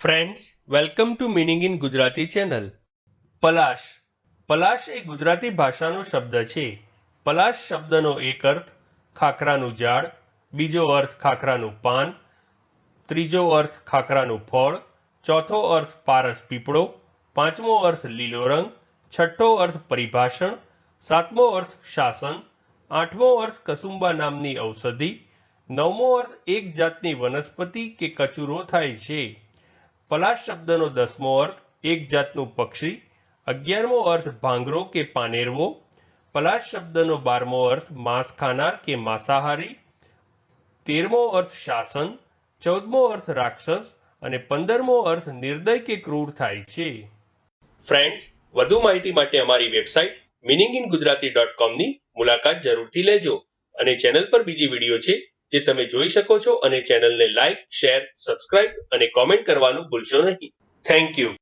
Friends, welcome to meaning in Gujarati channel. પલાશ. પલાશ એ ગુજરાતી ભાષાનો શબ્દ છે. પલાશ શબ્દનો એક અર્થ ખાખરાનું ઝાડ, બીજો અર્થ ખાખરાનું પાન, ત્રીજો અર્થ ખાખરાનું ફળ, ચોથો અર્થ પારસ પીપળો, પાંચમો અર્થ લીલો રંગ, છઠ્ઠો અર્થ પરિભાષણ, સાતમો અર્થ શાસન, આઠમો અર્થ કસુંબા નામની ઔષધિ, નવમો અર્થ એક જાતની વનસ્પતિ કે કચુરો થાય છે. પલાશ શબ્દનો 10મો અર્થ એક જાતનું પક્ષી, 11મો અર્થ ભાંગરો કે પાનેરવો, પલાશ શબ્દનો 12મો અર્થ માંસ ખાનાર કે માંસાહારી, 13મો અર્થ શાસન, 14મો અર્થ રાક્ષસ અને 15મો અર્થ નિર્દય કે ક્રૂર થાય છે. ફ્રેન્ડ્સ, વધુ માહિતી માટે અમારી વેબસાઇટ meaninginggujarati.com ની મુલાકાત જરૂરથી લેજો અને ચેનલ પર બીજી વિડીયો છે જે તમે જોઈ શકો છો અને ચેનલને લાઇક, શેર, સબસ્ક્રાઇબ અને કોમેન્ટ કરવાનું ભૂલશો નહીં. Thank you.